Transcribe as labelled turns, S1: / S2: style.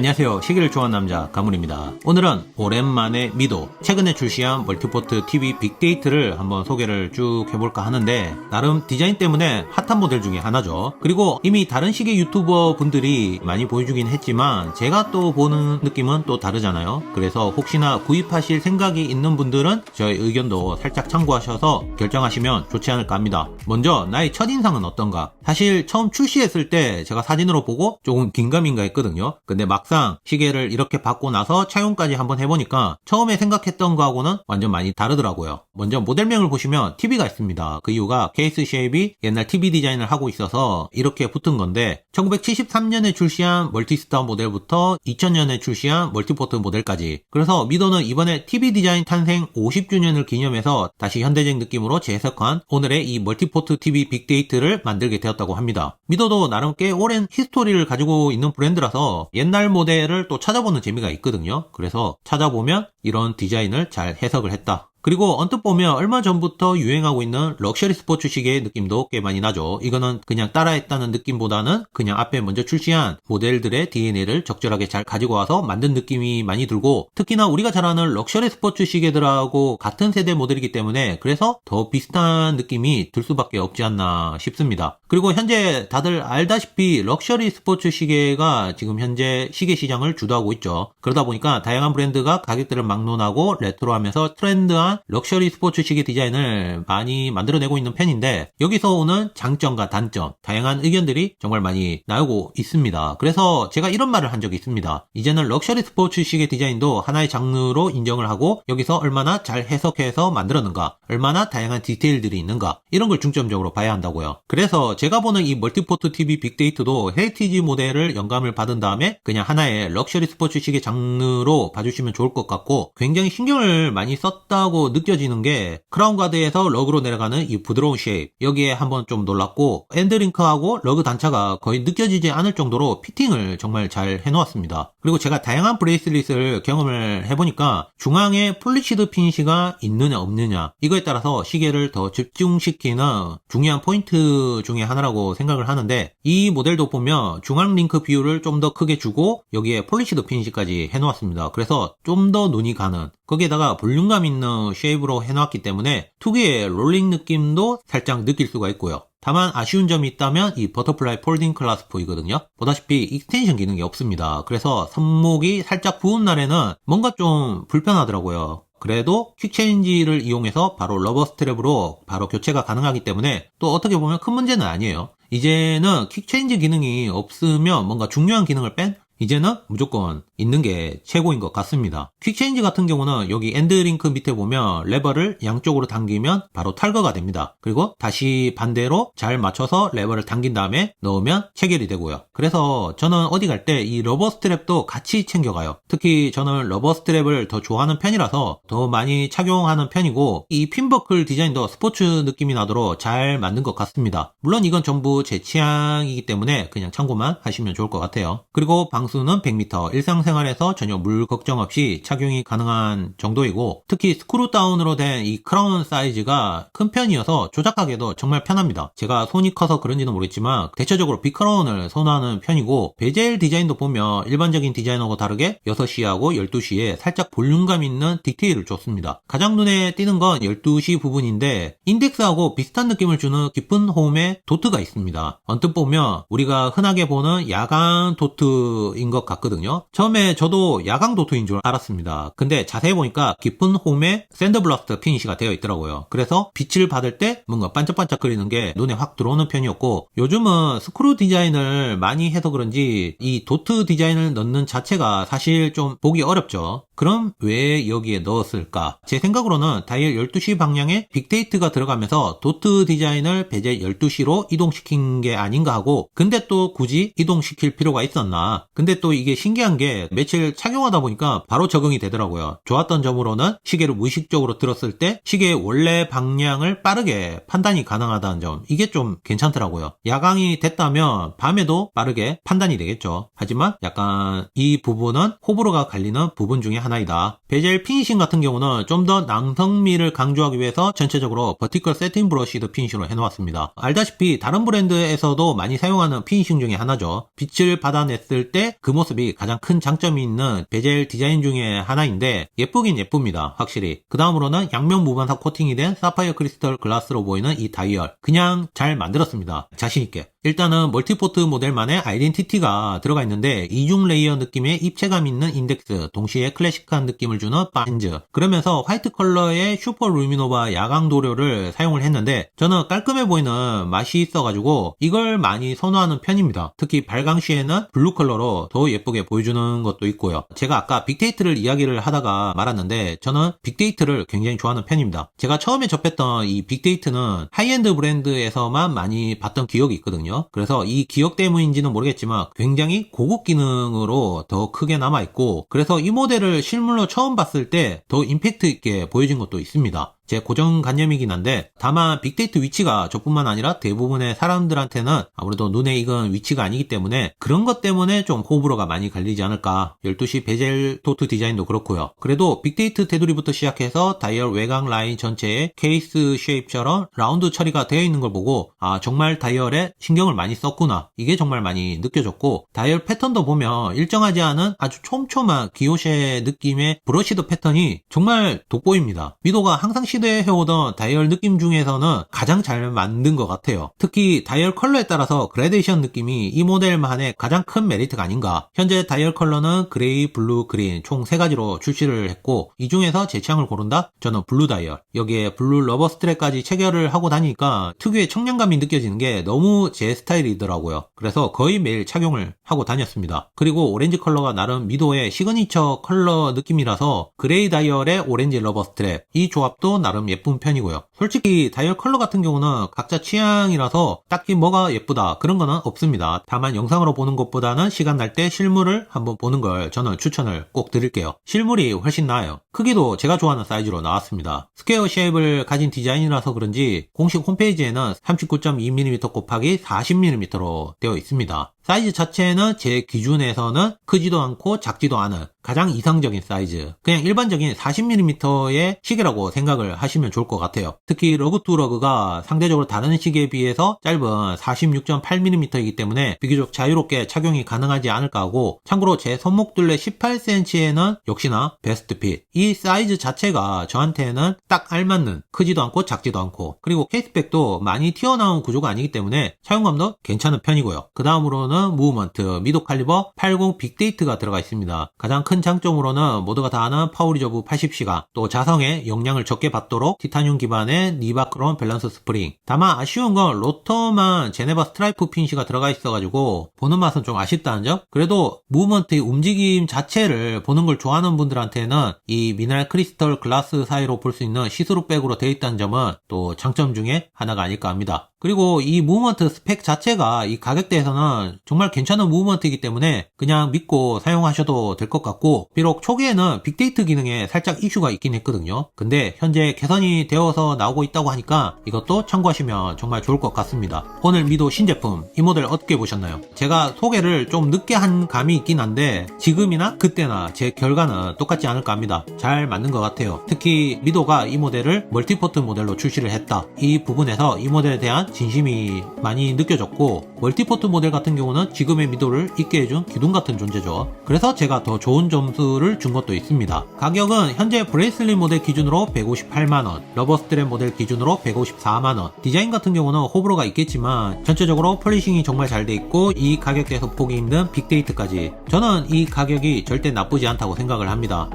S1: 안녕하세요. 시계를 좋아하는 남자 가문입니다. 오늘은 오랜만에 미도 최근에 출시한 멀티포트 TV 빅데이트를 한번 소개를 쭉 해볼까 하는데 나름 디자인 때문에 핫한 모델 중에 하나죠. 그리고 이미 다른 시계 유튜버 분들이 많이 보여주긴 했지만 제가 또 보는 느낌은 또 다르잖아요. 그래서 혹시나 구입하실 생각이 있는 분들은 저의 의견도 살짝 참고하셔서 결정하시면 좋지 않을까 합니다. 먼저 나의 첫인상은 어떤가? 사실 처음 출시했을 때 제가 사진으로 보고 조금 긴가민가 했거든요. 근데 막상 시계를 이렇게 받고 나서 착용까지 한번 해보니까 처음에 생각했던 거하고는 완전 많이 다르더라고요. 먼저 모델명을 보시면 TV가 있습니다. 그 이유가 케이스 쉐입이 옛날 TV 디자인을 하고 있어서 이렇게 붙은 건데 1973년에 출시한 멀티스타 모델부터 2000년에 출시한 멀티포트 모델까지, 그래서 미도는 이번에 TV 디자인 탄생 50주년을 기념해서 다시 현대적 느낌으로 재해석한 오늘의 이 멀티포트 TV 빅데이트를 만들게 되었다고 합니다. 미도도 나름 꽤 오랜 히스토리를 가지고 있는 브랜드라서 옛날 모델을 또 찾아보는 재미가 있거든요. 그래서 찾아보면 이런 디자인을 잘 해석을 했다. 그리고 언뜻 보면 얼마 전부터 유행하고 있는 럭셔리 스포츠 시계의 느낌도 꽤 많이 나죠. 이거는 그냥 따라했다는 느낌보다는 그냥 앞에 먼저 출시한 모델들의 DNA를 적절하게 잘 가지고 와서 만든 느낌이 많이 들고, 특히나 우리가 잘 아는 럭셔리 스포츠 시계들하고 같은 세대 모델이기 때문에 그래서 더 비슷한 느낌이 들 수밖에 없지 않나 싶습니다. 그리고 현재 다들 알다시피 럭셔리 스포츠 시계가 지금 현재 시계 시장을 주도하고 있죠. 그러다 보니까 다양한 브랜드가 가격대를 막론하고 레트로하면서 트렌드한 럭셔리 스포츠 시계 디자인을 많이 만들어내고 있는 편인데, 여기서 오는 장점과 단점, 다양한 의견들이 정말 많이 나오고 있습니다. 그래서 제가 이런 말을 한 적이 있습니다. 이제는 럭셔리 스포츠 시계 디자인도 하나의 장르로 인정을 하고 여기서 얼마나 잘 해석해서 만들었는가, 얼마나 다양한 디테일들이 있는가, 이런 걸 중점적으로 봐야 한다고요. 그래서 제가 보는 이 멀티포트 TV 빅데이트도 헤리티지 모델을 영감을 받은 다음에 그냥 하나의 럭셔리 스포츠 시계 장르로 봐주시면 좋을 것 같고, 굉장히 신경을 많이 썼다고 느껴지는 게 크라운 가드에서 러그로 내려가는 이 부드러운 쉐입, 여기에 한번 좀 놀랐고, 엔드링크하고 러그 단차가 거의 느껴지지 않을 정도로 피팅을 정말 잘 해놓았습니다. 그리고 제가 다양한 브레이슬릿을 경험을 해보니까 중앙에 폴리시드 피니시가 있느냐 없느냐, 이거에 따라서 시계를 더 집중시키는 중요한 포인트 중에 하나라고 생각을 하는데, 이 모델도 보면 중앙 링크 비율을 좀 더 크게 주고 여기에 폴리시드 피니시까지 해놓았습니다. 그래서 좀 더 눈이 가는, 거기에다가 볼륨감 있는 쉐입으로 해놨기 때문에 특유의 롤링 느낌도 살짝 느낄 수가 있고요. 다만 아쉬운 점이 있다면 이 버터플라이 폴딩 클라스포이거든요. 보다시피 익스텐션 기능이 없습니다. 그래서 손목이 살짝 부은 날에는 뭔가 좀 불편하더라고요. 그래도 퀵체인지를 이용해서 바로 러버 스트랩으로 바로 교체가 가능하기 때문에 또 어떻게 보면 큰 문제는 아니에요. 이제는 퀵체인지 기능이 없으면 뭔가 중요한 기능을 뺀? 이제는 무조건 있는 게 최고인 것 같습니다. 퀵체인지 같은 경우는 여기 엔드링크 밑에 보면 레버를 양쪽으로 당기면 바로 탈거가 됩니다. 그리고 다시 반대로 잘 맞춰서 레버를 당긴 다음에 넣으면 체결이 되고요. 그래서 저는 어디 갈 때 이 러버 스트랩도 같이 챙겨가요. 특히 저는 러버 스트랩을 더 좋아하는 편이라서 더 많이 착용하는 편이고, 이 핀버클 디자인도 스포츠 느낌이 나도록 잘 만든 것 같습니다. 물론 이건 전부 제 취향이기 때문에 그냥 참고만 하시면 좋을 것 같아요. 그리고 방수는 100m, 일상생활에서 전혀 물 걱정 없이 착용이 가능한 정도이고, 특히 스크루 다운으로 된 이 크라운 사이즈가 큰 편이어서 조작하기에도 정말 편합니다. 제가 손이 커서 그런지는 모르겠지만 대체적으로 빅크라운을 선호하는 편이고, 베젤 디자인도 보면 일반적인 디자인하고 다르게 6시하고 12시에 살짝 볼륨감 있는 디테일을 줬습니다. 가장 눈에 띄는 건 12시 부분인데 인덱스하고 비슷한 느낌을 주는 깊은 홈에 도트가 있습니다. 언뜻 보면 우리가 흔하게 보는 야광 도트인 것 같거든요. 처음에 저도 야광 도트인 줄 알았습니다. 근데 자세히 보니까 깊은 홈에 샌드블라스트 피니시가 되어 있더라고요. 그래서 빛을 받을 때 뭔가 반짝반짝거리는 게 눈에 확 들어오는 편이었고, 요즘은 스크루 디자인을 많이 해서 그런지 이 도트 디자인을 넣는 자체가 사실 좀 보기 어렵죠. 그럼 왜 여기에 넣었을까? 제 생각으로는 다이얼 12시 방향에 빅데이트가 들어가면서 도트 디자인을 베젤 12시로 이동시킨 게 아닌가 하고, 근데 또 굳이 이동시킬 필요가 있었나? 근데 또 이게 신기한 게 며칠 착용하다 보니까 바로 적응이 되더라고요. 좋았던 점으로는 시계를 무의식적으로 들었을 때 시계의 원래 방향을 빠르게 판단이 가능하다는 점, 이게 좀 괜찮더라고요. 야광이 됐다면 밤에도 빠르게 판단이 되겠죠. 하지만 약간 이 부분은 호불호가 갈리는 부분 중에 하나이다. 베젤 피니싱 같은 경우는 좀 더 낭성미를 강조하기 위해서 전체적으로 버티컬 세팅 브러시드 피니쉬로 해놓았습니다. 알다시피 다른 브랜드에서도 많이 사용하는 피니싱 중에 하나죠. 빛을 받아냈을 때 그 모습이 가장 큰 장점 장점이 있는 베젤 디자인 중에 하나인데 예쁘긴 예쁩니다. 확실히. 그 다음으로는 양면 무반사 코팅이 된 사파이어 크리스털 글라스로 보이는 이 다이얼. 그냥 잘 만들었습니다. 자신있게. 일단은 멀티포트 모델만의 아이덴티티가 들어가 있는데 이중 레이어 느낌의 입체감 있는 인덱스, 동시에 클래식한 느낌을 주는 반즈, 그러면서 화이트 컬러의 슈퍼 루미노바 야광 도료를 사용을 했는데 저는 깔끔해 보이는 맛이 있어가지고 이걸 많이 선호하는 편입니다. 특히 발광 시에는 블루 컬러로 더 예쁘게 보여주는 것도 있고요. 제가 아까 빅데이트를 이야기를 하다가 말았는데 저는 빅데이트를 굉장히 좋아하는 편입니다. 제가 처음에 접했던 이 빅데이트는 하이엔드 브랜드에서만 많이 봤던 기억이 있거든요. 그래서 이 기억 때문인지는 모르겠지만 굉장히 고급 기능으로 더 크게 남아있고, 그래서 이 모델을 실물로 처음 봤을 때 더 임팩트 있게 보여진 것도 있습니다. 제 고정관념이긴 한데, 다만 빅데이트 위치가 저뿐만 아니라 대부분의 사람들한테는 아무래도 눈에 익은 위치가 아니기 때문에 그런 것 때문에 좀 호불호가 많이 갈리지 않을까. 12시 베젤 도트 디자인도 그렇고요. 그래도 빅데이트 테두리부터 시작해서 다이얼 외곽 라인 전체에 케이스 쉐입처럼 라운드 처리가 되어 있는 걸 보고 아, 정말 다이얼에 신경을 많이 썼구나, 이게 정말 많이 느껴졌고, 다이얼 패턴도 보면 일정하지 않은 아주 촘촘한 기호쉐 느낌의 브러시드 패턴이 정말 돋보입니다. 미도가 항상 시도해오던 다이얼 느낌 중에서는 가장 잘 만든 것 같아요. 특히 다이얼 컬러에 따라서 그라데이션 느낌이 이 모델만의 가장 큰 메리트가 아닌가. 현재 다이얼 컬러는 그레이, 블루, 그린 총 3가지로 출시를 했고, 이 중에서 제 취향을 고른다? 저는 블루 다이얼. 여기에 블루 러버 스트랩까지 체결을 하고 다니니까 특유의 청량감이 느껴지는 게 너무 제 스타일이더라고요. 그래서 거의 매일 착용을 하고 다녔습니다. 그리고 오렌지 컬러가 나름 미도의 시그니처 컬러 느낌이라서 그레이 다이얼의 오렌지 러버 스트랩, 이 조합도 나름 예쁜 편이고요. 솔직히 다이얼 컬러 같은 경우는 각자 취향이라서 딱히 뭐가 예쁘다 그런 거는 없습니다. 다만 영상으로 보는 것보다는 시간 날 때 실물을 한번 보는 걸 저는 추천을 꼭 드릴게요. 실물이 훨씬 나아요. 크기도 제가 좋아하는 사이즈로 나왔습니다. 스퀘어 쉐입을 가진 디자인이라서 그런지 공식 홈페이지에는 39.2mm 곱하기 40mm로 되어 있습니다. 사이즈 자체는 제 기준에서는 크지도 않고 작지도 않은 가장 이상적인 사이즈, 그냥 일반적인 40mm의 시계라고 생각을 하시면 좋을 것 같아요. 특히 러그 투 러그가 상대적으로 다른 시계에 비해서 짧은 46.8mm이기 때문에 비교적 자유롭게 착용이 가능하지 않을까 하고, 참고로 제 손목둘레 18cm에는 역시나 베스트 핏. 이 사이즈 자체가 저한테는 딱 알맞는, 크지도 않고 작지도 않고, 그리고 케이스백도 많이 튀어나온 구조가 아니기 때문에 사용감도 괜찮은 편이고요. 그 다음으로는 무브먼트 미도 칼리버 80 빅데이트가 들어가 있습니다. 가장 큰 장점으로는 모두가 다 아는 파워 리저브 80시간, 또 자성의 영향을 적게 받도록 티타늄 기반의 니바크롬 밸런스 스프링. 다만 아쉬운 건 로터만 제네바 스트라이프 핀시가 들어가 있어가지고 보는 맛은 좀 아쉽다는 점? 그래도 무브먼트의 움직임 자체를 보는 걸 좋아하는 분들한테는 이 미네랄 크리스털 글라스 사이로 볼 수 있는 시스루 백으로 되어 있다는 점은 또 장점 중에 하나가 아닐까 합니다. 그리고 이 무브먼트 스펙 자체가 이 가격대에서는 정말 괜찮은 무브먼트이기 때문에 그냥 믿고 사용하셔도 될 것 같고, 비록 초기에는 빅데이트 기능에 살짝 이슈가 있긴 했거든요. 근데 현재 개선이 되어서 나오고 있다고 하니까 이것도 참고하시면 정말 좋을 것 같습니다. 오늘 미도 신제품 이 모델 어떻게 보셨나요? 제가 소개를 좀 늦게 한 감이 있긴 한데 지금이나 그때나 제 결과는 똑같지 않을까 합니다. 잘 맞는 것 같아요. 특히 미도가 이 모델을 멀티포트 모델로 출시를 했다, 이 부분에서 이 모델에 대한 진심이 많이 느껴졌고, 멀티포트 모델 같은 경우는 지금의 미도를 있게 해준 기둥 같은 존재죠. 그래서 제가 더 좋은 점수를 준 것도 있습니다. 가격은 현재 브레이슬릿 모델 기준으로 158만원, 러버 스트랩 모델 기준으로 154만원. 디자인 같은 경우는 호불호가 있겠지만 전체적으로 폴리싱이 정말 잘 돼 있고 이 가격대에서 보기 힘든 빅데이트까지, 저는 이 가격이 절대 나쁘지 않다고 생각을 합니다.